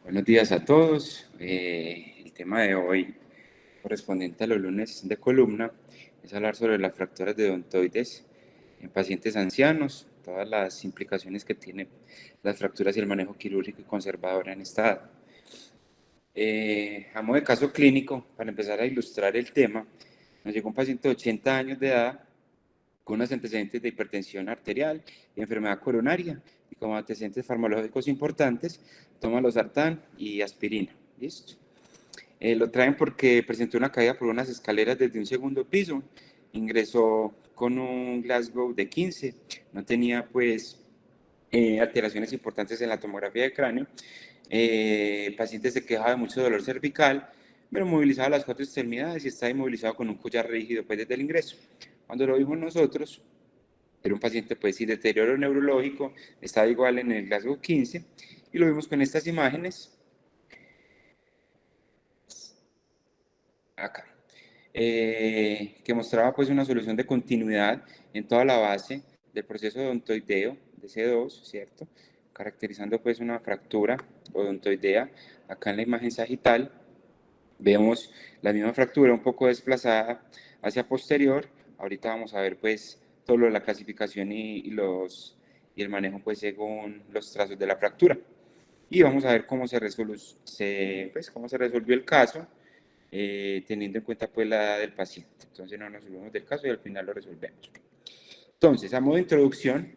Buenos días a todos. El tema de hoy, correspondiente a los lunes de columna, es hablar sobre las fracturas de odontoides en pacientes ancianos, todas las implicaciones que tienen las fracturas y el manejo quirúrgico y conservador en esta edad. A modo de caso clínico, para empezar a ilustrar el tema, nos llegó un paciente de 80 años de edad con unos antecedentes de hipertensión arterial y enfermedad coronaria, y como antecedentes farmacológicos importantes, toma losartán y aspirina. ¿Listo? Lo traen porque presentó una caída por unas escaleras desde un segundo piso, ingresó con un Glasgow de 15, no tenía pues alteraciones importantes en la tomografía de cráneo, el paciente se quejaba de mucho dolor cervical, pero movilizaba las cuatro extremidades y estaba inmovilizado con un collar rígido pues, desde el ingreso. Cuando lo vimos nosotros, era un paciente pues sin deterioro neurológico, estaba igual en el Glasgow 15, y lo vimos con estas imágenes, acá, que mostraba pues una solución de continuidad en toda la base del proceso odontoideo de C2, ¿cierto? Caracterizando pues una fractura odontoidea. Acá en la imagen sagital vemos la misma fractura un poco desplazada hacia posterior. Ahorita vamos a ver pues todo lo de la clasificación y el manejo pues según los trazos de la fractura. Y vamos a ver cómo cómo se resolvió el caso, teniendo en cuenta pues la edad del paciente. Entonces no nos olvidemos del caso y al final lo resolvemos. Entonces, a modo de introducción,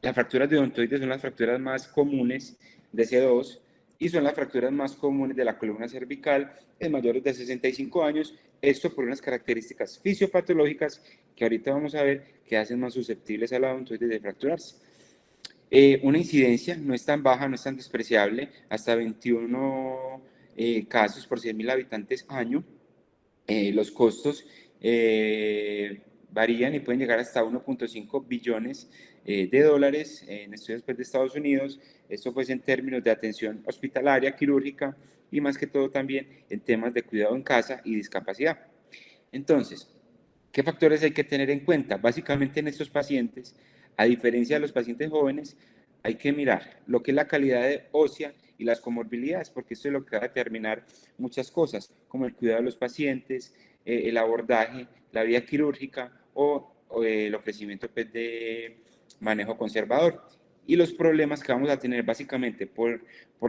las fracturas de odontoides son las fracturas más comunes de C2 y son las fracturas más comunes de la columna cervical en mayores de 65 años, esto por unas características fisiopatológicas que ahorita vamos a ver que hacen más susceptibles a la odontoides de fracturarse. Una incidencia no es tan baja, no es tan despreciable, hasta 21 casos por 100.000 habitantes año. Los costos varían y pueden llegar hasta 1.5 billones de dólares en estudios pues, de Estados Unidos. Esto pues en términos de atención hospitalaria, quirúrgica y más que todo también en temas de cuidado en casa y discapacidad. Entonces, ¿qué factores hay que tener en cuenta? Básicamente en estos pacientes, a diferencia de los pacientes jóvenes, hay que mirar lo que es la calidad de ósea y las comorbilidades, porque esto es lo que va a determinar muchas cosas, como el cuidado de los pacientes, el abordaje, la vía quirúrgica o el ofrecimiento pues, de manejo conservador. Y los problemas que vamos a tener básicamente por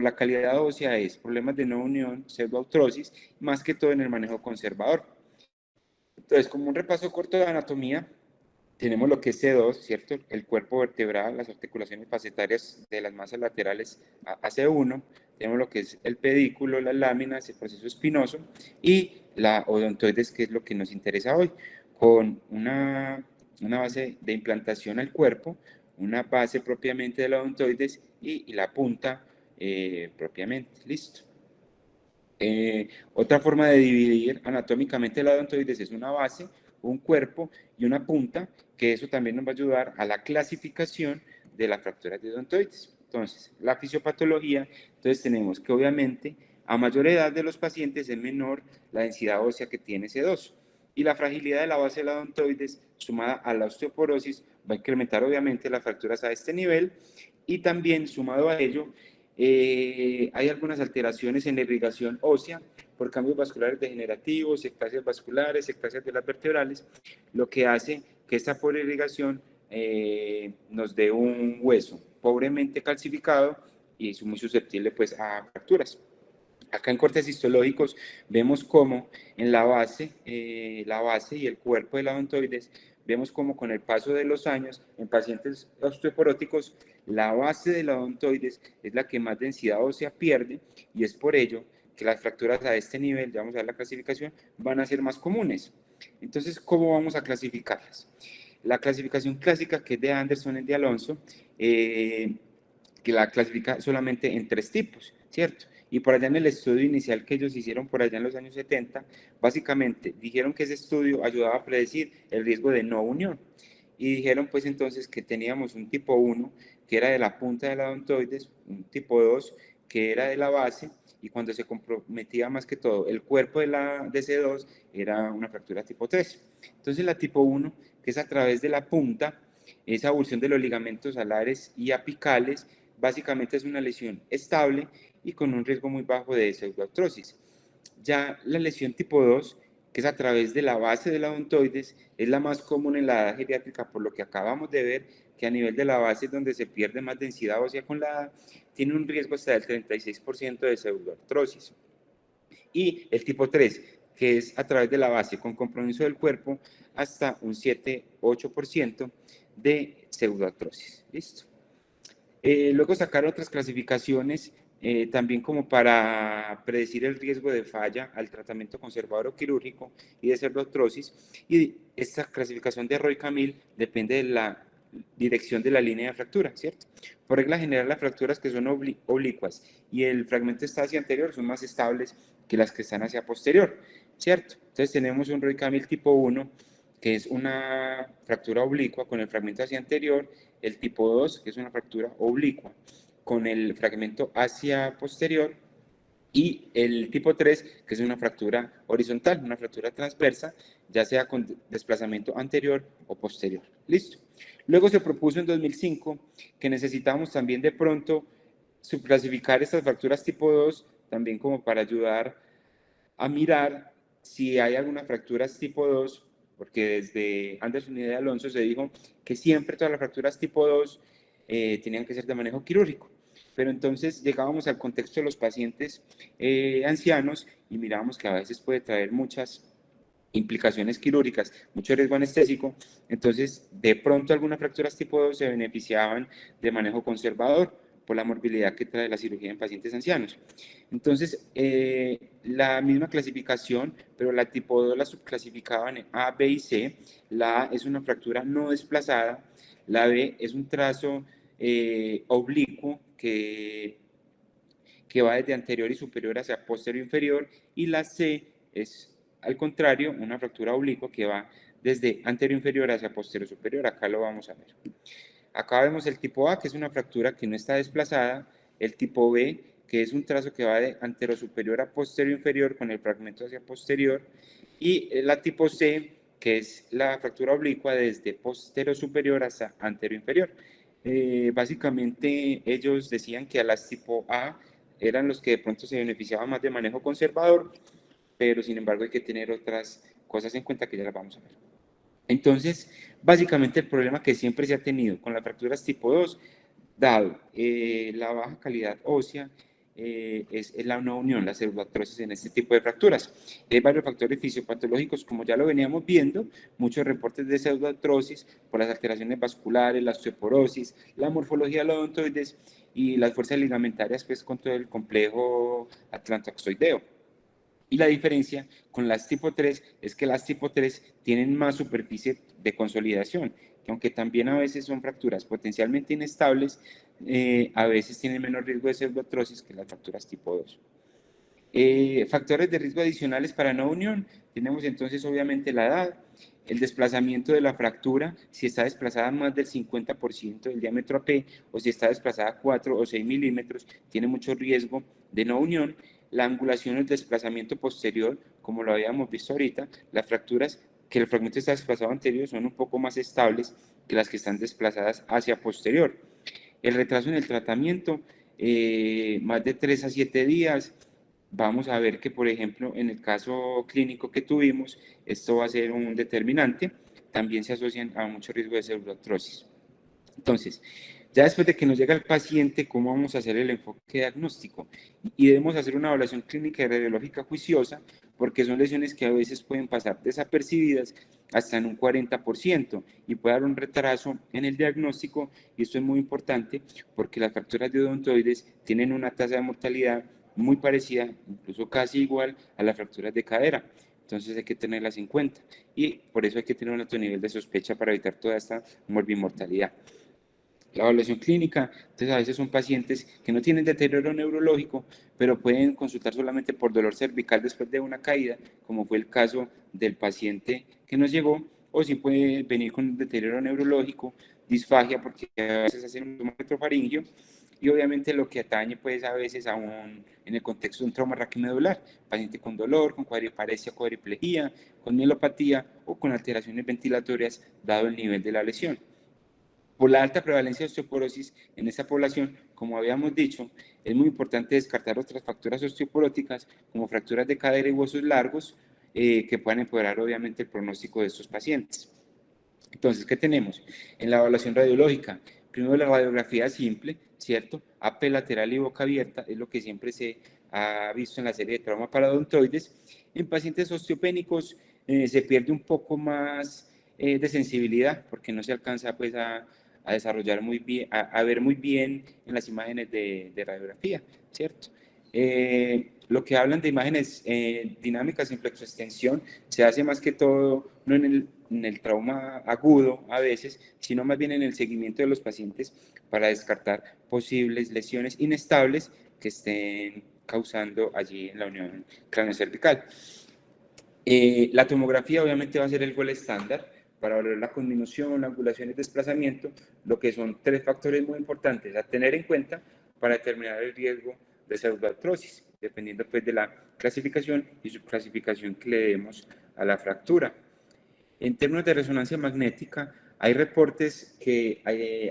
la calidad ósea es problemas de no unión, pseudoartrosis, más que todo en el manejo conservador. Entonces, como un repaso corto de anatomía, tenemos lo que es C2, ¿cierto? El cuerpo vertebral, las articulaciones facetarias de las masas laterales a C1, tenemos lo que es el pedículo, las láminas, el proceso espinoso y la odontoides, que es lo que nos interesa hoy, con una base de implantación al cuerpo, una base propiamente de la odontoides y la punta propiamente, listo. Otra forma de dividir anatómicamente la odontoides es una base, un cuerpo y una punta, que eso también nos va a ayudar a la clasificación de las fracturas de odontoides. Entonces, la fisiopatología, entonces tenemos que obviamente a mayor edad de los pacientes es menor la densidad ósea que tiene C2 y la fragilidad de la base de la odontoides sumada a la osteoporosis va a incrementar obviamente las fracturas a este nivel y también sumado a ello hay algunas alteraciones en la irrigación ósea por cambios vasculares degenerativos, ectasias vasculares, ectasias de las vertebrales, lo que hace que esta pobre irrigación nos dé un hueso pobremente calcificado y es muy susceptible pues, a fracturas. Acá en cortes histológicos vemos cómo en la base y el cuerpo de la odontoides, vemos cómo con el paso de los años en pacientes osteoporóticos, la base de la odontoides es la que más densidad ósea pierde y es por ello que las fracturas a este nivel, ya vamos a ver la clasificación, van a ser más comunes. Entonces, ¿cómo vamos a clasificarlas? La clasificación clásica que es de Anderson y de Alonso, que la clasifica solamente en tres tipos, ¿cierto? Y por allá en el estudio inicial que ellos hicieron por allá en los años 70, básicamente dijeron que ese estudio ayudaba a predecir el riesgo de no unión. Y dijeron pues entonces que teníamos un tipo 1, que era de la punta de la odontoides, un tipo 2, que era de la base, y cuando se comprometía más que todo el cuerpo de C2, era una fractura tipo 3. Entonces la tipo 1, que es a través de la punta, esa abulsión de los ligamentos alares y apicales, básicamente es una lesión estable y con un riesgo muy bajo de pseudoartrosis. Ya la lesión tipo 2, que es a través de la base de la odontoides, es la más común en la edad geriátrica, por lo que acabamos de ver que a nivel de la base es donde se pierde más densidad ósea con la edad, tiene un riesgo hasta del 36% de pseudoartrosis. Y el tipo 3, que es a través de la base con compromiso del cuerpo, hasta un 7-8% de pseudoartrosis. ¿Listo? Luego sacaron otras clasificaciones también como para predecir el riesgo de falla al tratamiento conservador o quirúrgico y de pseudoartrosis. Y esta clasificación de Roy-Camille depende de la dirección de la línea de fractura, ¿cierto? Por regla general, las fracturas que son oblicuas y el fragmento está hacia anterior son más estables que las que están hacia posterior, ¿cierto? Entonces tenemos un Roy-Camille tipo 1, que es una fractura oblicua con el fragmento hacia anterior, el tipo 2, que es una fractura oblicua con el fragmento hacia posterior, y el tipo 3, que es una fractura horizontal, una fractura transversa, ya sea con desplazamiento anterior o posterior. Listo. Luego se propuso en 2005 que necesitábamos también de pronto subclasificar estas fracturas tipo 2, también como para ayudar a mirar si hay algunas fracturas tipo 2, porque desde Anderson y de Alonso se dijo que siempre todas las fracturas tipo 2 tenían que ser de manejo quirúrgico. Pero entonces llegábamos al contexto de los pacientes ancianos y mirábamos que a veces puede traer muchas implicaciones quirúrgicas, mucho riesgo anestésico, entonces de pronto algunas fracturas tipo 2 se beneficiaban de manejo conservador por la morbilidad que trae la cirugía en pacientes ancianos. Entonces, la misma clasificación, pero la tipo 2 la subclasificaban en A, B y C. La A es una fractura no desplazada, la B es un trazo oblicuo que va desde anterior y superior hacia posterior inferior, y la C es, al contrario, una fractura oblicua que va desde anterior inferior hacia posterior superior. Acá lo vamos a ver. Acá vemos el tipo A, que es una fractura que no está desplazada, el tipo B, que es un trazo que va de antero superior a posterior inferior con el fragmento hacia posterior, y la tipo C, que es la fractura oblicua desde posterior superior hasta anterior inferior. Básicamente ellos decían que a las tipo A eran los que de pronto se beneficiaban más de manejo conservador, pero sin embargo hay que tener otras cosas en cuenta que ya las vamos a ver. Entonces, básicamente el problema que siempre se ha tenido con las fracturas tipo 2, dado la baja calidad ósea, es la no unión, la pseudoartrosis en este tipo de fracturas. Hay varios factores fisiopatológicos, como ya lo veníamos viendo, muchos reportes de pseudoartrosis por las alteraciones vasculares, la osteoporosis, la morfología de los odontoides y las fuerzas ligamentarias, pues con todo el complejo atlantoaxoideo. Y la diferencia con las tipo 3 es que las tipo 3 tienen más superficie de consolidación, que aunque también a veces son fracturas potencialmente inestables, a veces tienen menos riesgo de pseudoartrosis que las fracturas tipo 2. Factores de riesgo adicionales para no unión, tenemos entonces obviamente la edad, el desplazamiento de la fractura, si está desplazada más del 50% del diámetro AP o si está desplazada 4 o 6 milímetros, tiene mucho riesgo de no unión. La angulación o el desplazamiento posterior, como lo habíamos visto ahorita, las fracturas que el fragmento está desplazado anterior son un poco más estables que las que están desplazadas hacia posterior. El retraso en el tratamiento, más de 3 a 7 días, vamos a ver que, por ejemplo, en el caso clínico que tuvimos, esto va a ser un determinante, también se asocian a mucho riesgo de pseudoartrosis. Entonces, ya después de que nos llega el paciente, ¿cómo vamos a hacer el enfoque diagnóstico? Y debemos hacer una evaluación clínica y radiológica juiciosa, porque son lesiones que a veces pueden pasar desapercibidas hasta en un 40% y puede dar un retraso en el diagnóstico, y esto es muy importante porque las fracturas de odontoides tienen una tasa de mortalidad muy parecida, incluso casi igual a las fracturas de cadera. Entonces hay que tenerlas en cuenta y por eso hay que tener un alto nivel de sospecha para evitar toda esta morbimortalidad. La evaluación clínica, entonces a veces son pacientes que no tienen deterioro neurológico, pero pueden consultar solamente por dolor cervical después de una caída, como fue el caso del paciente que nos llegó, o si puede venir con deterioro neurológico, disfagia, porque a veces hacen un tumor retrofaringio, y obviamente lo que atañe pues a veces a en el contexto de un trauma raquimedular, paciente con dolor, con cuadriparesia, cuadriplejía, con mielopatía o con alteraciones ventilatorias dado el nivel de la lesión. Por la alta prevalencia de osteoporosis en esta población, como habíamos dicho, es muy importante descartar otras fracturas osteoporóticas como fracturas de cadera y huesos largos que puedan empeorar obviamente el pronóstico de estos pacientes. Entonces, ¿qué tenemos? En la evaluación radiológica, primero la radiografía simple, ¿cierto? AP lateral y boca abierta, es lo que siempre se ha visto en la serie de trauma parodontoides. En pacientes osteopénicos se pierde un poco más de sensibilidad porque no se alcanza pues a desarrollar muy bien, a ver muy bien en las imágenes de radiografía, ¿cierto? Lo que hablan de imágenes dinámicas en flexoextensión se hace más que todo no en el trauma agudo a veces, sino más bien en el seguimiento de los pacientes para descartar posibles lesiones inestables que estén causando allí en la unión craneocervical. La tomografía obviamente va a ser el gol estándar para valorar la conminución, la angulación y el desplazamiento, lo que son tres factores muy importantes a tener en cuenta para determinar el riesgo de pseudoartrosis, dependiendo pues de la clasificación y subclasificación que le demos a la fractura. En términos de resonancia magnética, hay reportes que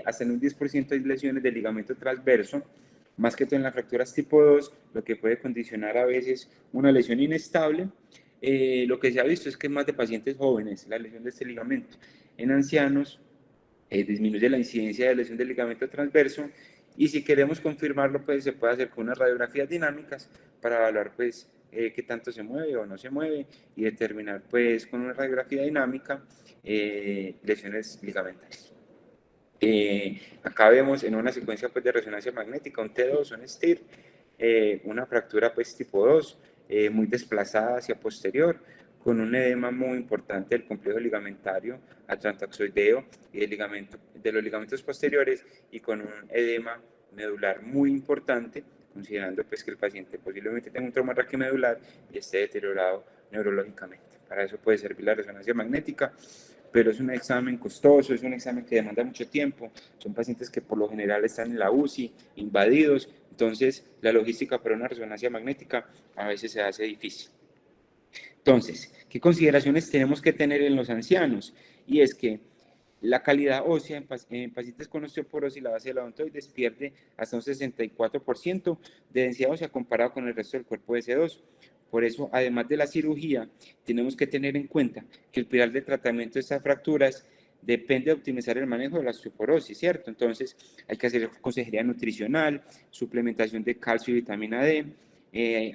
hasta en un 10% hay lesiones del ligamento transverso, más que todo en las fracturas tipo 2, lo que puede condicionar a veces una lesión inestable. Lo que se ha visto es que más de pacientes jóvenes, la lesión de este ligamento. En ancianos, disminuye la incidencia de lesión del ligamento transverso y si queremos confirmarlo, pues se puede hacer con unas radiografías dinámicas para evaluar pues qué tanto se mueve o no se mueve y determinar pues con una radiografía dinámica lesiones ligamentarias. Acá vemos en una secuencia pues, de resonancia magnética un T2, un STIR, una fractura pues tipo 2, muy desplazada hacia posterior, con un edema muy importante del complejo ligamentario atlantoxoideo y de los ligamentos posteriores y con un edema medular muy importante, considerando pues que el paciente posiblemente tenga un trauma raquimedular y esté deteriorado neurológicamente. Para eso puede servir la resonancia magnética, pero es un examen costoso, es un examen que demanda mucho tiempo, son pacientes que por lo general están en la UCI, invadidos, entonces la logística para una resonancia magnética a veces se hace difícil. Entonces, ¿qué consideraciones tenemos que tener en los ancianos? Y es que la calidad ósea en pacientes con osteoporosis, la base de la odontoides pierde hasta un 64% de densidad ósea comparado con el resto del cuerpo de S2. Por eso, además de la cirugía, tenemos que tener en cuenta que el pilar de tratamiento de estas fracturas depende de optimizar el manejo de la osteoporosis, ¿cierto? Entonces, hay que hacer consejería nutricional, suplementación de calcio y vitamina D,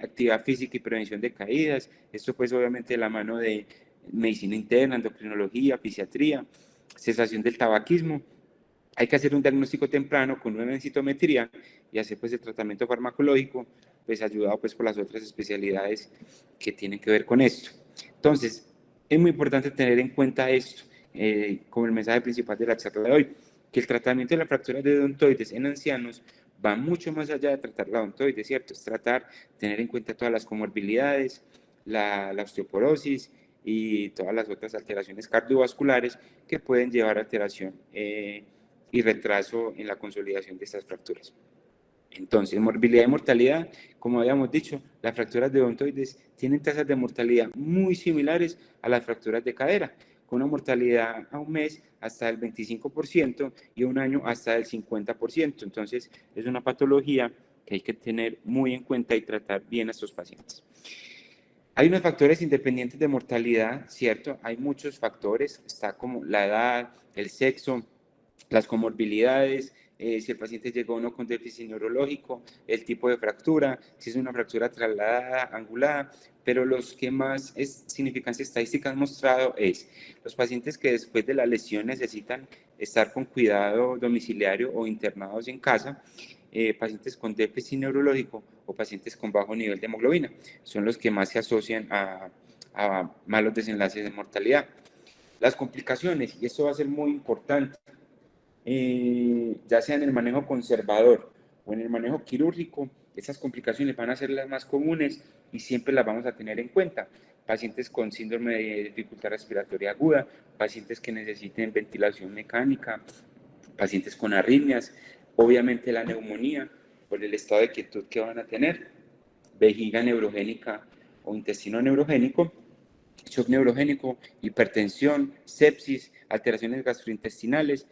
actividad física y prevención de caídas. Esto pues obviamente de la mano de medicina interna, endocrinología, fisiatría, cesación del tabaquismo. Hay que hacer un diagnóstico temprano con una densitometría y hacer pues el tratamiento farmacológico, pues ayudado pues por las otras especialidades que tienen que ver con esto. Entonces, es muy importante tener en cuenta esto, como el mensaje principal de la charla de hoy, que el tratamiento de la fractura de odontoides en ancianos va mucho más allá de tratar la odontoides, ¿cierto? Es tratar, tener en cuenta todas las comorbilidades, la osteoporosis y todas las otras alteraciones cardiovasculares que pueden llevar a alteración y retraso en la consolidación de estas fracturas. Entonces, morbilidad y mortalidad, como habíamos dicho, las fracturas de odontoides tienen tasas de mortalidad muy similares a las fracturas de cadera, con una mortalidad a un mes hasta el 25% y a un año hasta el 50%. Entonces, es una patología que hay que tener muy en cuenta y tratar bien a estos pacientes. Hay unos factores independientes de mortalidad, ¿cierto? Hay muchos factores, está como la edad, el sexo, las comorbilidades, si el paciente llegó o no con déficit neurológico, el tipo de fractura, si es una fractura trasladada, angulada, pero los que más significancia estadística han mostrado es los pacientes que después de la lesión necesitan estar con cuidado domiciliario o internados en casa, pacientes con déficit neurológico o pacientes con bajo nivel de hemoglobina, son los que más se asocian a malos desenlaces de mortalidad. Las complicaciones, y esto va a ser muy importante, ya sea en el manejo conservador o en el manejo quirúrgico, esas complicaciones van a ser las más comunes y siempre las vamos a tener en cuenta. Pacientes con síndrome de dificultad respiratoria aguda, pacientes que necesiten ventilación mecánica, pacientes con arritmias, obviamente la neumonía por el estado de quietud que van a tener, vejiga neurogénica o intestino neurogénico, shock neurogénico, hipertensión, sepsis, alteraciones gastrointestinales,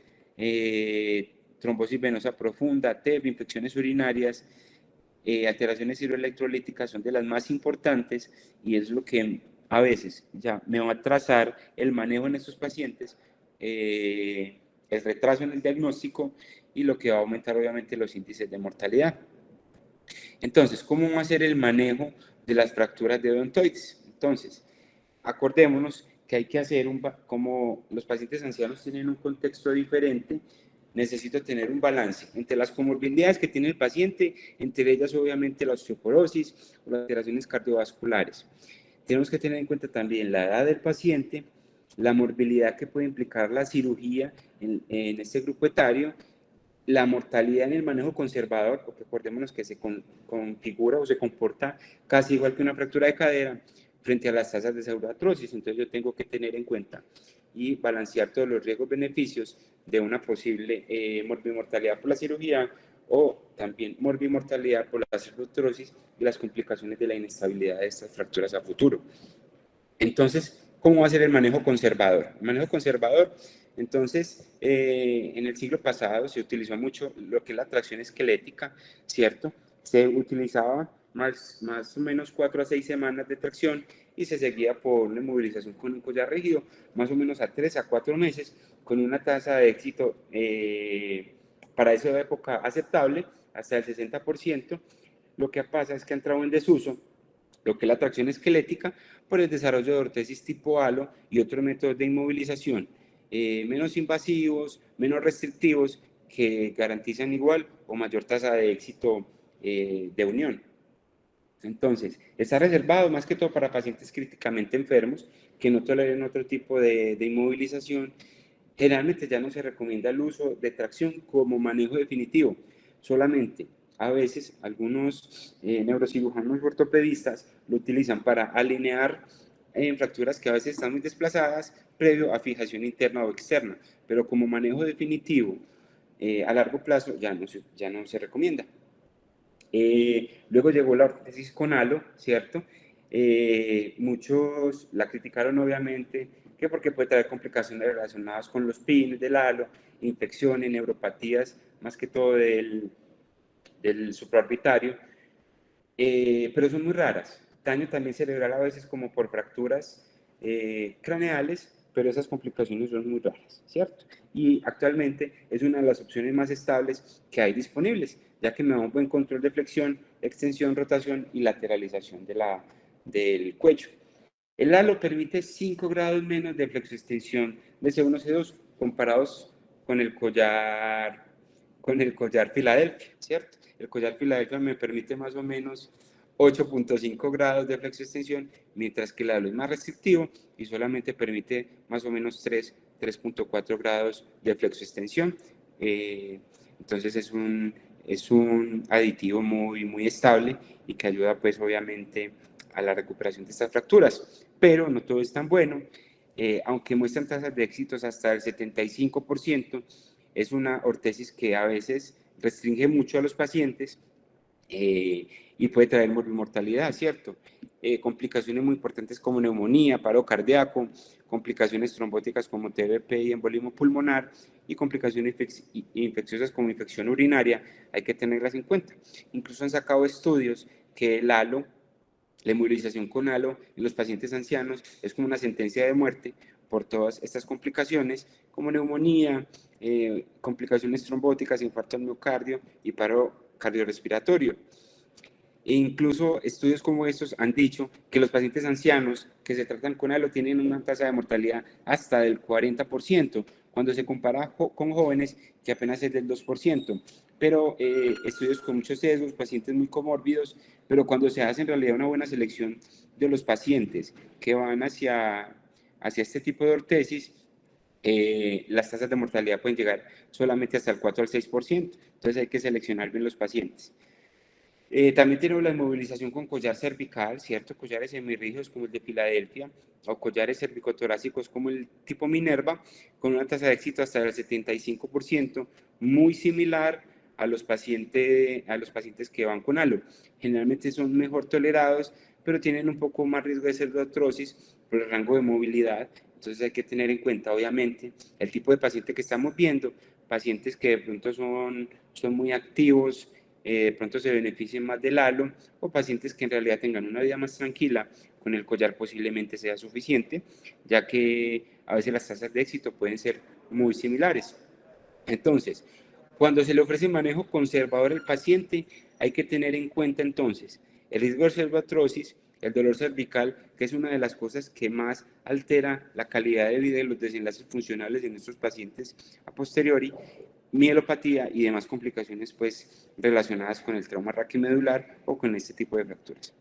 trombosis venosa profunda, TEP, infecciones urinarias, alteraciones hidroelectrolíticas son de las más importantes y es lo que a veces ya me va a atrasar el manejo en estos pacientes, el retraso en el diagnóstico y lo que va a aumentar obviamente los índices de mortalidad. Entonces, ¿cómo va a ser el manejo de las fracturas de odontoides? Entonces, acordémonos que hay que hacer como los pacientes ancianos tienen un contexto diferente, necesito tener un balance entre las comorbilidades que tiene el paciente, entre ellas obviamente la osteoporosis o las alteraciones cardiovasculares. Tenemos que tener en cuenta también la edad del paciente, la morbilidad que puede implicar la cirugía en este grupo etario, la mortalidad en el manejo conservador, porque acordémonos que se configura o se comporta casi igual que una fractura de cadera frente a las tasas de pseudoartrosis. Entonces yo tengo que tener en cuenta y balancear todos los riesgos-beneficios de una posible morbimortalidad por la cirugía o también morbimortalidad por la pseudoartrosis y las complicaciones de la inestabilidad de estas fracturas a futuro. Entonces, ¿cómo va a ser el manejo conservador? El manejo conservador, entonces, en el siglo pasado se utilizó mucho lo que es la tracción esquelética, ¿cierto? Se utilizaba más o menos 4 a 6 semanas de tracción y se seguía por una inmovilización con un collar rígido, más o menos a 3 a 4 meses, con una tasa de éxito para esa época aceptable, hasta el 60%. Lo que pasa es que ha entrado en desuso lo que es la tracción esquelética por el desarrollo de ortesis tipo halo y otros métodos de inmovilización menos invasivos, menos restrictivos, que garantizan igual o mayor tasa de éxito de unión. Entonces, está reservado más que todo para pacientes críticamente enfermos que no toleren otro tipo de inmovilización. Generalmente ya no se recomienda el uso de tracción como manejo definitivo, solamente a veces algunos neurocirujanos ortopedistas lo utilizan para alinear en fracturas que a veces están muy desplazadas previo a fijación interna o externa, pero como manejo definitivo a largo plazo ya no se recomienda. Luego llegó la ortesis con halo, ¿cierto? Muchos la criticaron obviamente, que porque puede traer complicaciones relacionadas con los pines del halo, infecciones, neuropatías, más que todo del supraorbitario, pero son muy raras. Daño también cerebral a veces como por fracturas craneales, pero esas complicaciones son muy raras, ¿cierto? Y actualmente es una de las opciones más estables que hay disponibles, ya que me da un buen control de flexión, extensión, rotación y lateralización del cuello. El halo permite 5 grados menos de flexoextensión de C1, C2 comparados con el collar Filadelfia, ¿cierto? El collar Filadelfia me permite más o menos 8.5 grados de flexoextensión, mientras que el halo es más restrictivo y solamente permite más o menos 3.4 grados de flexoextensión. Entonces es un aditivo muy estable y que ayuda pues obviamente a la recuperación de estas fracturas, pero no todo es tan bueno. Aunque muestran tasas de éxitos hasta el 75%, es una ortesis que a veces restringe mucho a los pacientes y puede traer mortalidad, ¿cierto? Complicaciones muy importantes como neumonía, paro cardíaco, complicaciones trombóticas como TBP y embolismo pulmonar y complicaciones infecciosas como infección urinaria, hay que tenerlas en cuenta. Incluso han sacado estudios que el halo, la inmovilización con halo en los pacientes ancianos es como una sentencia de muerte por todas estas complicaciones como neumonía, complicaciones trombóticas, infarto al miocardio y paro cardiorrespiratorio. E incluso estudios como estos han dicho que los pacientes ancianos que se tratan con halo tienen una tasa de mortalidad hasta del 40%, cuando se compara con jóvenes que apenas es del 2%. Pero estudios con muchos sesgos, pacientes muy comórbidos, pero cuando se hace en realidad una buena selección de los pacientes que van hacia este tipo de ortesis, las tasas de mortalidad pueden llegar solamente hasta el 4 al 6%. Entonces hay que seleccionar bien los pacientes. También tenemos la inmovilización con collar cervical, ¿cierto? Collares semirrígidos como el de Filadelfia o collares cervicotorácicos como el tipo Minerva, con una tasa de éxito hasta el 75%, muy similar a los pacientes que van con halo. Generalmente son mejor tolerados, pero tienen un poco más riesgo de pseudoartrosis por el rango de movilidad. Entonces hay que tener en cuenta, obviamente, el tipo de paciente que estamos viendo pacientes que de pronto son muy activos, de pronto se beneficien más del halo, o pacientes que en realidad tengan una vida más tranquila, con el collar posiblemente sea suficiente, ya que a veces las tasas de éxito pueden ser muy similares. Entonces, cuando se le ofrece manejo conservador al paciente, hay que tener en cuenta entonces el riesgo de cerviartrosis, el dolor cervical, que es una de las cosas que más altera la calidad de vida y los desenlaces funcionales de nuestros pacientes a posteriori, mielopatía y demás complicaciones pues relacionadas con el trauma raquimedular o con este tipo de fracturas.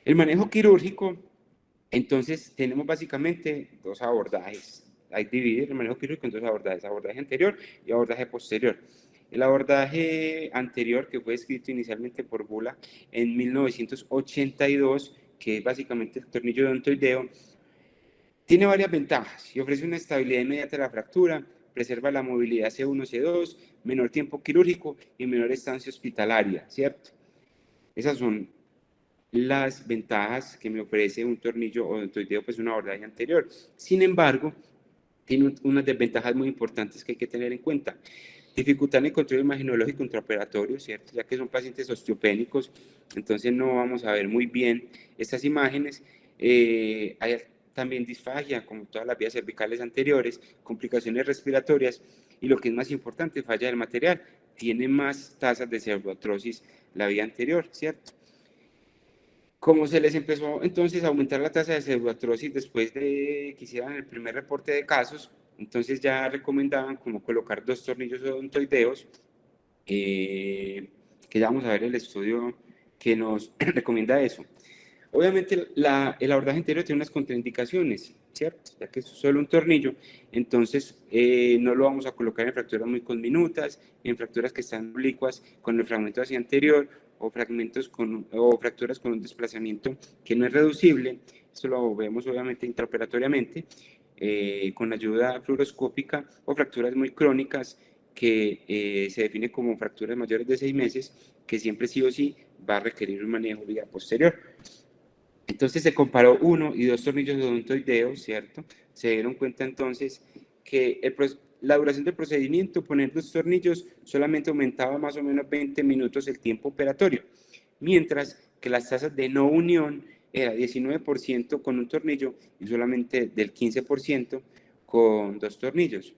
El manejo quirúrgico, entonces tenemos básicamente dos abordajes. Hay que dividir el manejo quirúrgico en dos abordajes, abordaje anterior y abordaje posterior. El abordaje anterior, que fue escrito inicialmente por Bula en 1982, que es básicamente el tornillo odontoideo, tiene varias ventajas y ofrece una estabilidad inmediata de la fractura, preserva la movilidad C1, C2, menor tiempo quirúrgico y menor estancia hospitalaria, ¿cierto? Esas son las ventajas que me ofrece un tornillo odontoideo, pues un abordaje anterior. Sin embargo, tiene unas desventajas muy importantes que hay que tener en cuenta. Dificultad en el control imaginológico intraoperatorio, ¿cierto? Ya que son pacientes osteopénicos, entonces no vamos a ver muy bien estas imágenes. Hay también disfagia, como todas las vías cervicales anteriores, complicaciones respiratorias y lo que es más importante, falla del material. Tiene más tasas de cerviartrosis la vía anterior, ¿cierto? Como se les empezó entonces a aumentar la tasa de cerviartrosis después de que hicieran el primer reporte de casos, entonces ya recomendaban como colocar dos tornillos odontoideos, que ya vamos a ver el estudio que nos recomienda eso. Obviamente el abordaje anterior tiene unas contraindicaciones, ¿cierto? Ya que es solo un tornillo, entonces no lo vamos a colocar en fracturas muy conminutas, en fracturas que están oblicuas con el fragmento hacia anterior o fracturas con un desplazamiento que no es reducible. Esto lo vemos obviamente intraoperatoriamente, con ayuda fluoroscópica, o fracturas muy crónicas que se define como fracturas mayores de 6 meses, que siempre sí o sí va a requerir un manejo vía posterior. Entonces se comparó uno y dos tornillos odontoideos, ¿cierto? Se dieron cuenta entonces que la duración del procedimiento, poner dos tornillos, solamente aumentaba más o menos 20 minutos el tiempo operatorio, mientras que las tasas de no unión era 19% con un tornillo y solamente del 15% con dos tornillos.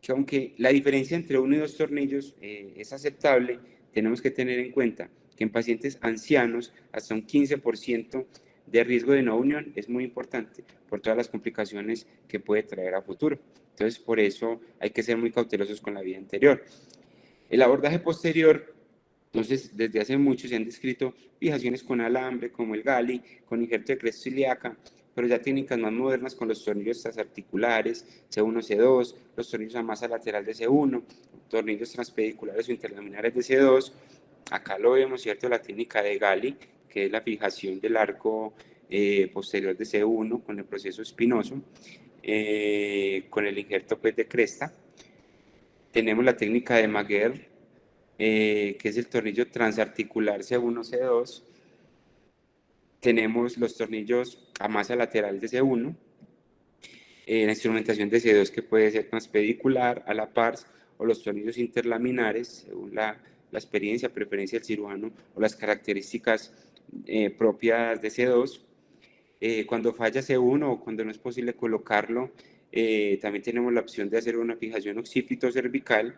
Que aunque la diferencia entre uno y dos tornillos es aceptable, tenemos que tener en cuenta que en pacientes ancianos hasta un 15% de riesgo de no unión es muy importante por todas las complicaciones que puede traer a futuro. Entonces, por eso hay que ser muy cautelosos con la vía anterior. El abordaje posterior, entonces, desde hace mucho se han descrito fijaciones con alambre, como el GALI, con injerto de cresta ilíaca, pero ya técnicas más modernas con los tornillos transarticulares, C1, C2, los tornillos a masa lateral de C1, tornillos transpediculares o interlaminares de C2. Acá lo vemos, ¿cierto? La técnica de GALI, que es la fijación del arco posterior de C1 con el proceso espinoso, con el injerto pues, de cresta. Tenemos la técnica de Maguire, que es el tornillo transarticular C1, C2. Tenemos los tornillos a masa lateral de C1, la instrumentación de C2 que puede ser transpedicular, a la pars, o los tornillos interlaminares, según la experiencia, preferencia del cirujano o las características propias de C2. Cuando falla C1 o cuando no es posible colocarlo, también tenemos la opción de hacer una fijación occipito-cervical.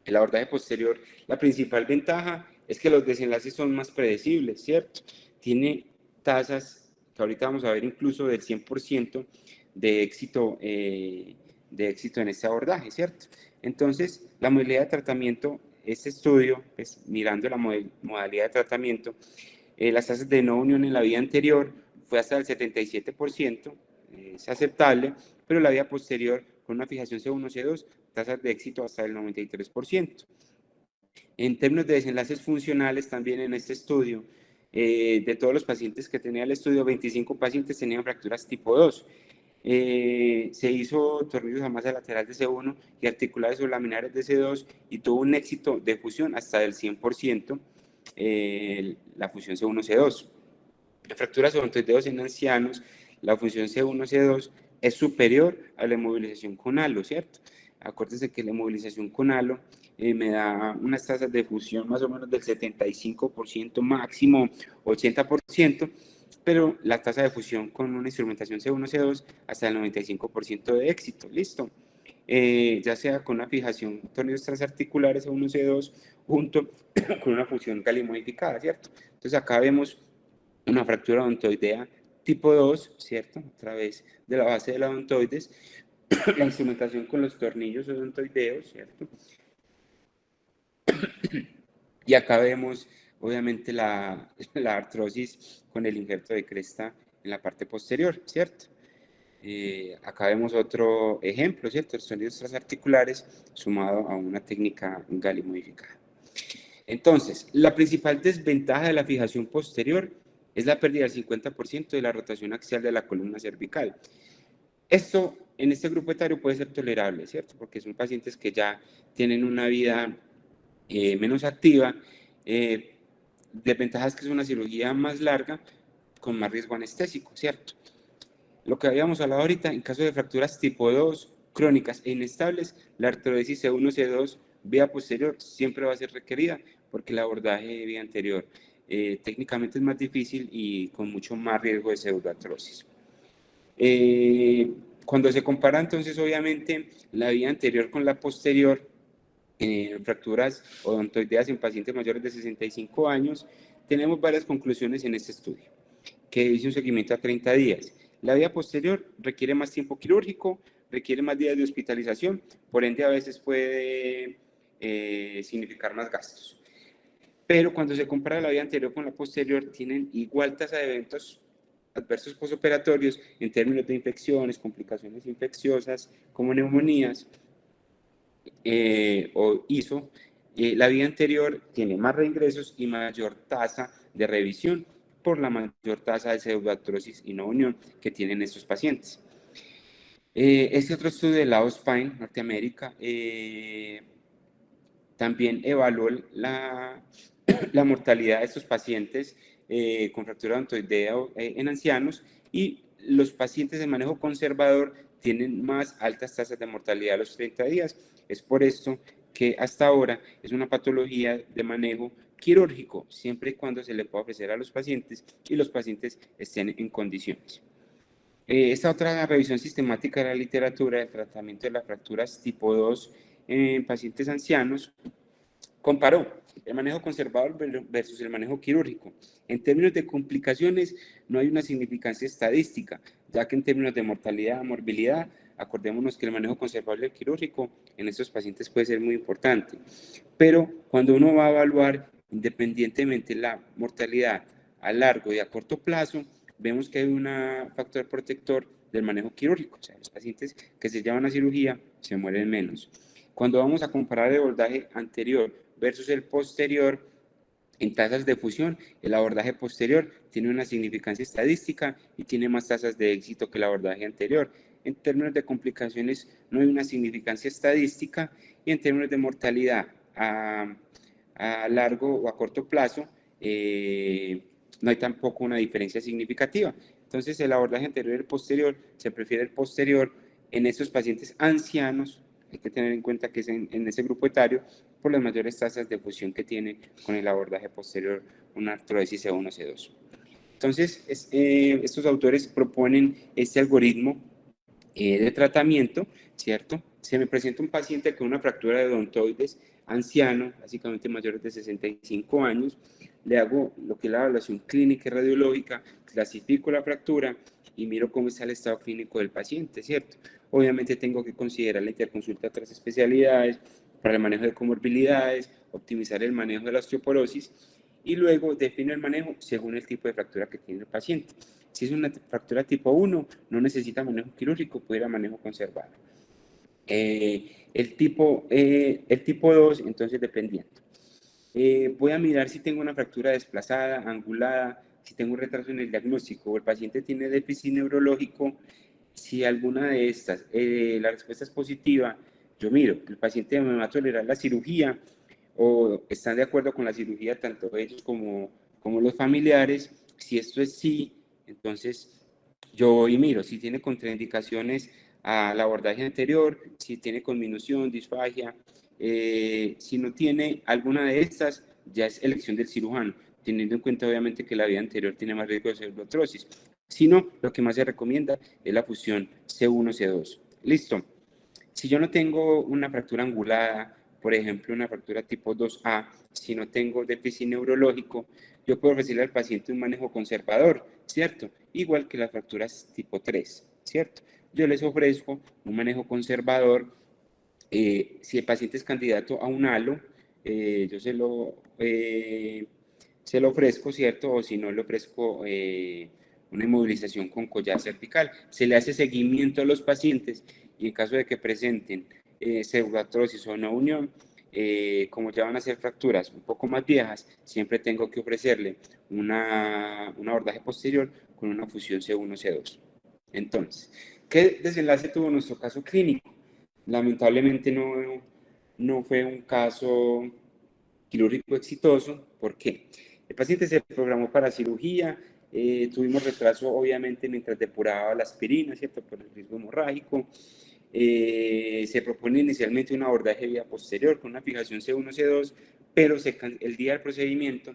El abordaje posterior, la principal ventaja es que los desenlaces son más predecibles, ¿cierto? Tiene tasas que ahorita vamos a ver incluso del 100% de éxito en este abordaje, ¿cierto? Entonces, la modalidad de tratamiento, este estudio, pues, mirando la modalidad de tratamiento, las tasas de no unión en la vida anterior fue hasta el 77%, es aceptable, pero la vida posterior, con una fijación C1, C2, tasas de éxito hasta el 93%. En términos de desenlaces funcionales, también en este estudio, de todos los pacientes que tenía el estudio, 25 pacientes tenían fracturas tipo 2. Se hizo tornillos a masa lateral de C1 y articulares o laminares de C2 y tuvo un éxito de fusión hasta del 100%, la fusión C1-C2. Las fracturas odontoideos en ancianos, la función C1-C2 es superior a la inmovilización con halo, ¿cierto? Acuérdense que la movilización con halo me da unas tasas de fusión más o menos del 75%, máximo 80%, pero la tasa de fusión con una instrumentación C1, C2 hasta el 95% de éxito, listo. Ya sea con una fijación tornillos transarticulares C1, C2 junto con una fusión galimodificada, ¿cierto? Entonces acá vemos una fractura odontoidea tipo 2, ¿cierto? A través de la base de la odontoides, la instrumentación con los tornillos odontoideos, ¿cierto? Y acá vemos, obviamente, la artrosis con el injerto de cresta en la parte posterior, ¿cierto? Acá vemos otro ejemplo, ¿cierto? Los tornillos transarticulares sumado a una técnica Gali modificada. Entonces, la principal desventaja de la fijación posterior es la pérdida del 50% de la rotación axial de la columna cervical. Esto en este grupo etario puede ser tolerable, ¿cierto? Porque son pacientes que ya tienen una vida menos activa. Desventaja es que es una cirugía más larga con más riesgo anestésico, ¿cierto? Lo que habíamos hablado ahorita, en caso de fracturas tipo 2, crónicas e inestables, la artrodesis C1, C2, vía posterior, siempre va a ser requerida porque el abordaje de vía anterior técnicamente es más difícil y con mucho más riesgo de pseudoartrosis. Cuando se compara entonces obviamente la vía anterior con la posterior, fracturas odontoideas en pacientes mayores de 65 años, tenemos varias conclusiones en este estudio, que dice un seguimiento a 30 días. La vía posterior requiere más tiempo quirúrgico, requiere más días de hospitalización, por ende a veces puede significar más gastos. Pero cuando se compara la vía anterior con la posterior, tienen igual tasa de eventos adversos postoperatorios en términos de infecciones, complicaciones infecciosas como neumonías o ISO. La vía anterior tiene más reingresos y mayor tasa de revisión por la mayor tasa de pseudoartrosis y no unión que tienen estos pacientes. Este otro estudio de Lao Spine, Norteamérica, también evaluó la mortalidad de estos pacientes con fractura odontoidea en ancianos, y los pacientes de manejo conservador tienen más altas tasas de mortalidad a los 30 días. Es por esto que hasta ahora es una patología de manejo quirúrgico, siempre y cuando se le pueda ofrecer a los pacientes y los pacientes estén en condiciones. Esta otra revisión sistemática de la literatura del tratamiento de las fracturas tipo 2 en pacientes ancianos comparó el manejo conservador versus el manejo quirúrgico. En términos de complicaciones, no hay una significancia estadística, ya que en términos de mortalidad, morbilidad, acordémonos que el manejo conservador y el quirúrgico en estos pacientes puede ser muy importante. Pero cuando uno va a evaluar independientemente la mortalidad a largo y a corto plazo, vemos que hay un factor protector del manejo quirúrgico. O sea, los pacientes que se llevan a cirugía se mueren menos. Cuando vamos a comparar el abordaje anterior versus el posterior, en tasas de fusión, el abordaje posterior tiene una significancia estadística y tiene más tasas de éxito que el abordaje anterior. En términos de complicaciones, no hay una significancia estadística, y en términos de mortalidad a largo o a corto plazo, no hay tampoco una diferencia significativa. Entonces, el abordaje anterior y el posterior, se prefiere el posterior en estos pacientes ancianos. Hay que tener en cuenta que es en ese grupo etario por las mayores tasas de fusión que tiene con el abordaje posterior una artrodesis C1, C2. Entonces, estos autores proponen este algoritmo de tratamiento, ¿cierto? Se me presenta un paciente con una fractura de odontoides, anciano, básicamente mayores de 65 años, le hago lo que es la evaluación clínica y radiológica, clasifico la fractura y miro cómo está el estado clínico del paciente, ¿cierto? Obviamente tengo que considerar la interconsulta de otras especialidades para el manejo de comorbilidades, optimizar el manejo de la osteoporosis y luego defino el manejo según el tipo de fractura que tiene el paciente. Si es una fractura tipo 1, no necesita manejo quirúrgico, puede ir a manejo conservado. El tipo 2, entonces dependiendo. Voy a mirar si tengo una fractura desplazada, angulada, si tengo un retraso en el diagnóstico o el paciente tiene déficit neurológico. Si alguna de estas, la respuesta es positiva, yo miro, el paciente me va a tolerar la cirugía o están de acuerdo con la cirugía tanto ellos como los familiares. Si esto es sí, entonces yo voy y miro. Si tiene contraindicaciones al abordaje anterior, si tiene conminución, disfagia. Si no tiene alguna de estas, ya es elección del cirujano, teniendo en cuenta obviamente que la vía anterior tiene más riesgo de pseudoartrosis. Si no, lo que más se recomienda es la fusión C1-C2. Listo. Si yo no tengo una fractura angulada, por ejemplo, una fractura tipo 2A, si no tengo déficit neurológico, yo puedo ofrecerle al paciente un manejo conservador, ¿cierto? Igual que las fracturas tipo 3, ¿cierto? Yo les ofrezco un manejo conservador. Si el paciente es candidato a un halo, yo se lo ofrezco, ¿cierto? O si no, le ofrezco una inmovilización con collar cervical. Se le hace seguimiento a los pacientes y en caso de que presenten pseudoartrosis o no unión, como ya van a ser fracturas un poco más viejas, siempre tengo que ofrecerle un abordaje posterior con una fusión C1-C2. Entonces, ¿qué desenlace tuvo nuestro caso clínico? Lamentablemente no fue un caso quirúrgico exitoso. ¿Por qué? El paciente se programó para cirugía, tuvimos retraso obviamente mientras depuraba la aspirina, ¿cierto? Por el riesgo hemorrágico. Se propone inicialmente un abordaje vía posterior con una fijación C1-C2, pero el día del procedimiento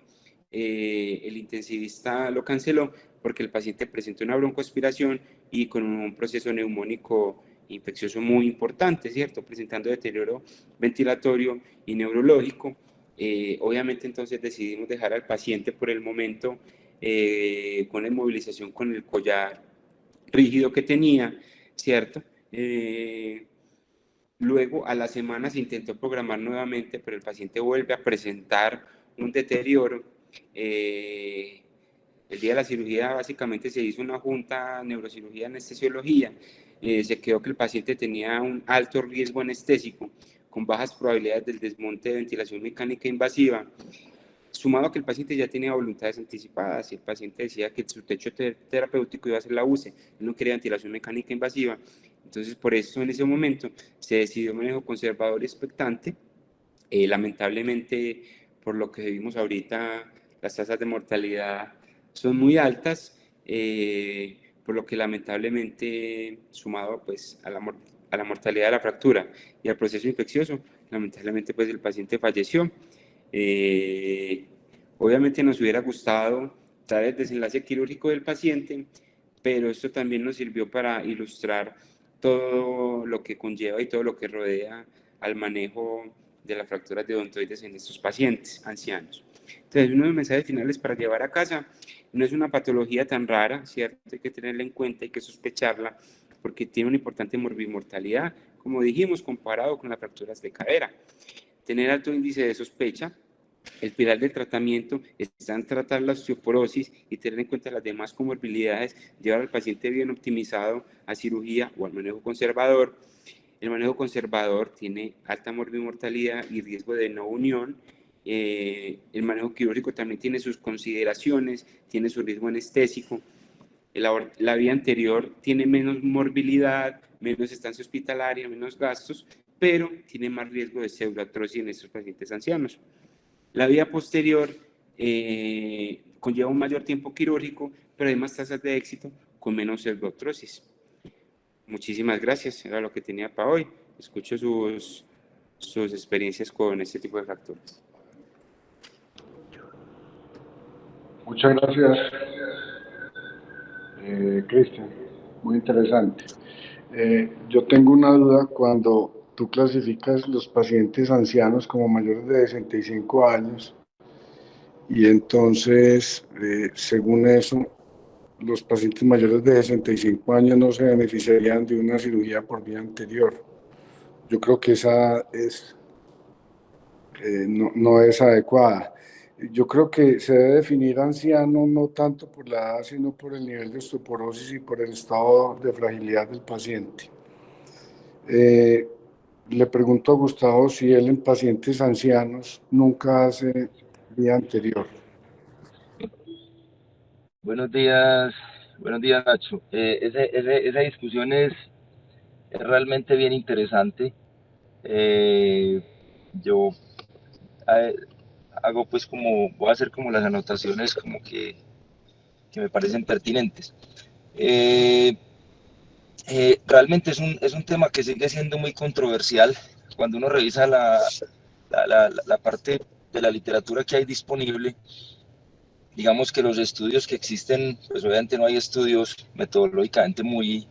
el intensivista lo canceló porque el paciente presentó una broncoaspiración y con un proceso neumónico infeccioso muy importante, ¿cierto? Presentando deterioro ventilatorio y neurológico. Obviamente entonces decidimos dejar al paciente por el momento con la inmovilización con el collar rígido que tenía, ¿cierto? Luego a la semana se intentó programar nuevamente, pero el paciente vuelve a presentar un deterioro. Eh, el día de la cirugía básicamente se hizo una junta neurocirugía anestesiología. Se quedó que el paciente tenía un alto riesgo anestésico con bajas probabilidades del desmonte de ventilación mecánica invasiva, sumado a que el paciente ya tenía voluntades anticipadas y el paciente decía que su techo terapéutico iba a ser la UCE, él no quería ventilación mecánica invasiva. Entonces, por eso en ese momento se decidió manejo conservador y expectante. Lamentablemente, por lo que vimos ahorita, las tasas de mortalidad son muy altas, por lo que lamentablemente, sumado pues, a la mortalidad de la fractura y al proceso infeccioso, lamentablemente pues, el paciente falleció. Eh, Obviamente nos hubiera gustado dar el desenlace quirúrgico del paciente, pero esto también nos sirvió para ilustrar todo lo que conlleva y todo lo que rodea al manejo de las fracturas de odontoides en estos pacientes ancianos. Entonces, uno de los mensajes finales para llevar a casa: no es una patología tan rara, ¿cierto? Hay que tenerla en cuenta, hay que sospecharla, porque tiene una importante morbimortalidad, como dijimos, comparado con las fracturas de cadera. Tener alto índice de sospecha. El pilar del tratamiento está en tratar la osteoporosis y tener en cuenta las demás comorbilidades, llevar al paciente bien optimizado a cirugía o al manejo conservador. El manejo conservador tiene alta morbimortalidad y riesgo de no unión. El manejo quirúrgico también tiene sus consideraciones, tiene su riesgo anestésico. La vía anterior tiene menos morbilidad, menos estancia hospitalaria, menos gastos, pero tiene más riesgo de pseudoartrosis en estos pacientes ancianos. La vía posterior conlleva un mayor tiempo quirúrgico, pero hay más tasas de éxito con menos pseudoartrosis. Muchísimas gracias, era lo que tenía para hoy. Escucho sus experiencias con este tipo de fracturas. Muchas gracias, Cristian. Muy interesante. Yo tengo una duda. Cuando tú clasificas los pacientes ancianos como mayores de 65 años, y entonces, según eso, los pacientes mayores de 65 años no se beneficiarían de una cirugía por vía anterior. Yo creo que esa no es adecuada. Yo creo que se debe definir anciano no tanto por la edad, sino por el nivel de osteoporosis y por el estado de fragilidad del paciente. Le pregunto a Gustavo si él en pacientes ancianos nunca hace vía anterior. Buenos días Nacho. Esa discusión es realmente bien interesante. Yo hago pues voy a hacer como las anotaciones como que me parecen pertinentes. realmente es un tema que sigue siendo muy controversial. Cuando uno revisa la parte de la literatura que hay disponible, digamos que los estudios que existen, pues obviamente no hay estudios metodológicamente muy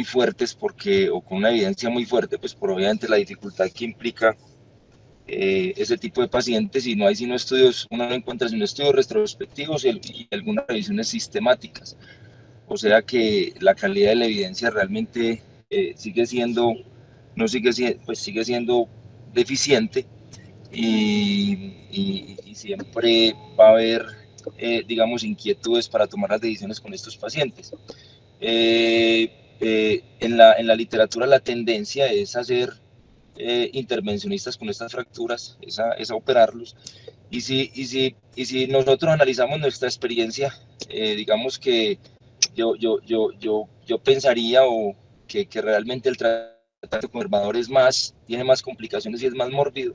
fuertes porque, o con una evidencia muy fuerte, pues por obviamente la dificultad que implica ese tipo de pacientes, y no hay sino estudios, uno no encuentra sino estudios retrospectivos y algunas revisiones sistemáticas. O sea que la calidad de la evidencia realmente sigue siendo, no sigue, pues sigue siendo deficiente, y siempre va a haber, digamos, inquietudes para tomar las decisiones con estos pacientes. En la literatura la tendencia es hacer intervencionistas con estas fracturas, es a operarlos. Y si nosotros analizamos nuestra experiencia, digamos que yo pensaría que realmente el tratamiento conservador tiene más complicaciones y es más mórbido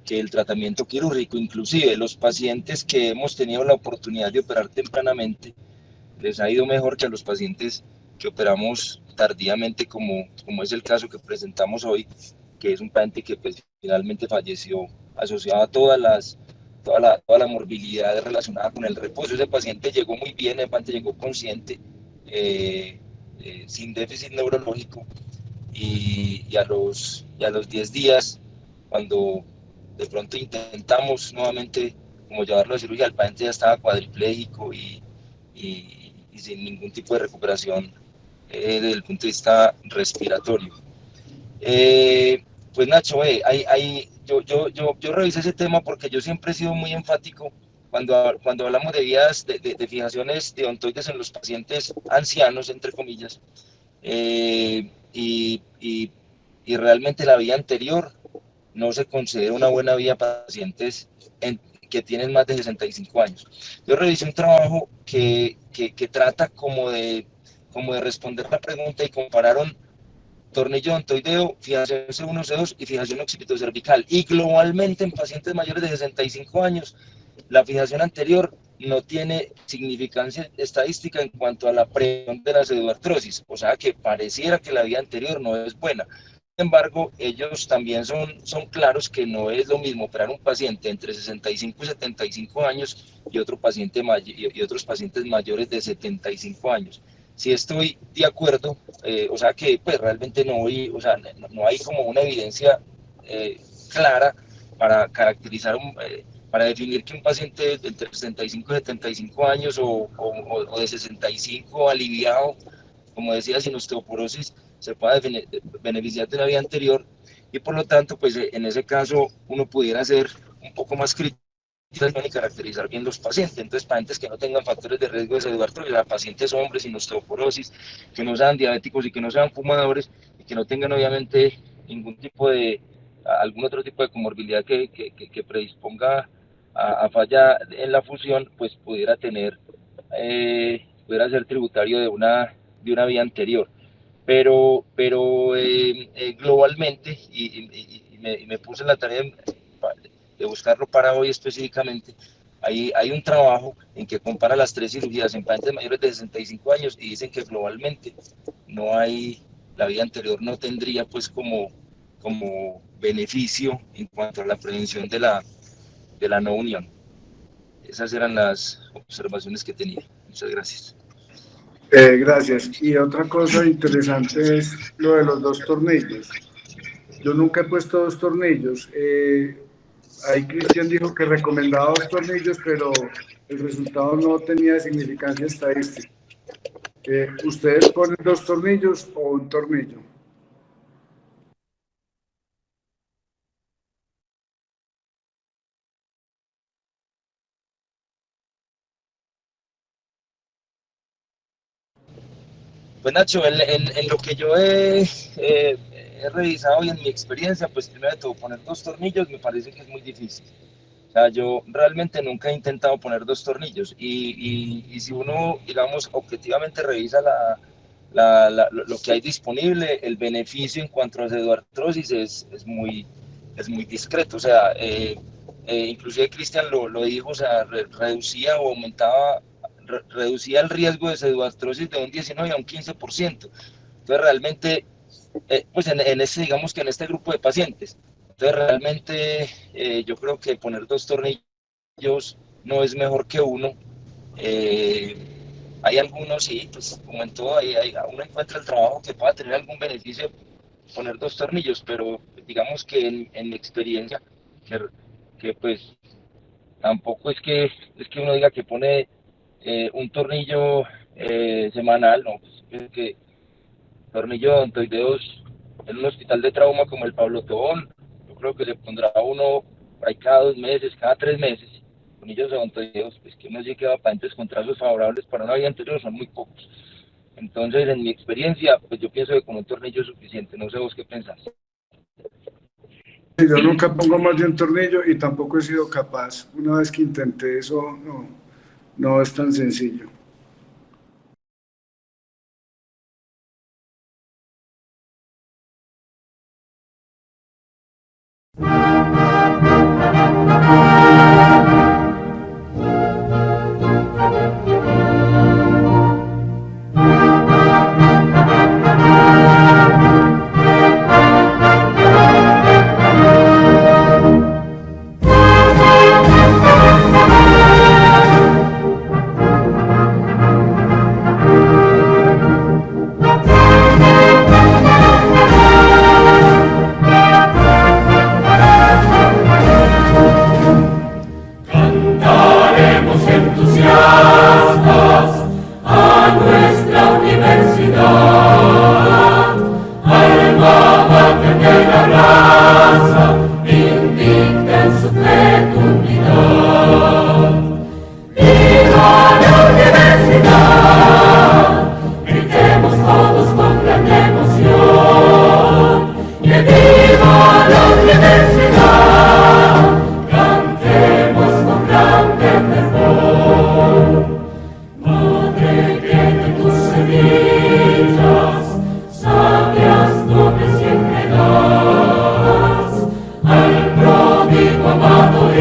que el tratamiento quirúrgico. Inclusive los pacientes que hemos tenido la oportunidad de operar tempranamente, les ha ido mejor que a los pacientes que operamos tardíamente, como es el caso que presentamos hoy, que es un paciente que pues, finalmente falleció asociado a toda la morbilidad relacionada con el reposo. Ese paciente llegó muy bien, el paciente llegó consciente, sin déficit neurológico, y a los 10 días, cuando de pronto intentamos nuevamente como llevarlo a cirugía, el paciente ya estaba cuadripléjico y sin ningún tipo de recuperación desde el punto de vista respiratorio. Eh, pues Nacho, yo revisé ese tema porque yo siempre he sido muy enfático cuando hablamos de vías de fijaciones de odontoides en los pacientes ancianos, entre comillas, y realmente la vía anterior no se considera una buena vía para pacientes que tienen más de 65 años. Yo revisé un trabajo que trata como de responder la pregunta y compararon tornillo odontoideo, fijación C1, C2 y fijación occipitocervical. Y globalmente en pacientes mayores de 65 años, la fijación anterior no tiene significancia estadística en cuanto a la prevención de la pseudoartrosis, o sea que pareciera que la vía anterior no es buena. Sin embargo, ellos también son claros que no es lo mismo operar un paciente entre 65 y 75 años y otros pacientes mayores de 75 años. Si estoy de acuerdo, o sea que pues realmente no hay como una evidencia clara para caracterizar para definir que un paciente entre 65 y 75 años o de 65 aliviado, como decía, sin osteoporosis, se pueda beneficiar de la vía anterior, y por lo tanto, pues en ese caso uno pudiera ser un poco más crítico y caracterizar bien los pacientes. Entonces, pacientes que no tengan factores de riesgo de pseudoartrosis, pacientes hombres sin osteoporosis, que no sean diabéticos y que no sean fumadores, y que no tengan obviamente ningún tipo de, algún otro tipo de comorbilidad que predisponga a falla en la fusión, pues pudiera ser tributario de una vía anterior. Pero globalmente, y me puse en la tarea de buscarlo para hoy específicamente, hay un trabajo en que compara las tres cirugías en pacientes mayores de 65 años y dicen que globalmente no hay, la vía anterior no tendría pues como beneficio en cuanto a la prevención de la no unión. Esas eran las observaciones que tenía. Muchas gracias. Gracias. Y otra cosa interesante es lo de los dos tornillos. Yo nunca he puesto dos tornillos. Ahí Cristian dijo que recomendaba dos tornillos, pero el resultado no tenía significancia estadística. ¿Ustedes ponen dos tornillos o un tornillo? Pues Nacho, en lo que yo he revisado y en mi experiencia, pues primero de todo, poner dos tornillos me parece que es muy difícil. O sea, yo realmente nunca he intentado poner dos tornillos, y si uno, digamos, objetivamente revisa lo que hay disponible, el beneficio en cuanto a pseudoartrosis es muy discreto. O sea, inclusive Cristian lo dijo, o sea, reducía o aumentaba reducía el riesgo de pseudoartrosis de un 19 a un 15%. Entonces realmente, pues en este, digamos que en este grupo de pacientes, entonces realmente yo creo que poner 2 tornillos no es mejor que uno. Hay algunos, sí, pues como en todo, uno encuentra el trabajo que pueda tener algún beneficio poner 2 tornillos, pero digamos que en mi experiencia, que pues tampoco es que uno diga que pone un tornillo semanal, no, pues es que tornillo odontoideos en un hospital de trauma como el Pablo Tobón, yo creo que se pondrá uno ahí cada 2 meses, cada 3 meses, tornillos odontoideos, pues que uno sí que va pacientes con trazos favorables para una vida anterior son muy pocos. Entonces, en mi experiencia, pues yo pienso que con un tornillo es suficiente, no sé vos qué pensás. Yo nunca pongo más de un tornillo y tampoco he sido capaz. Una vez que intenté eso, no es tan sencillo. Al pródigo amado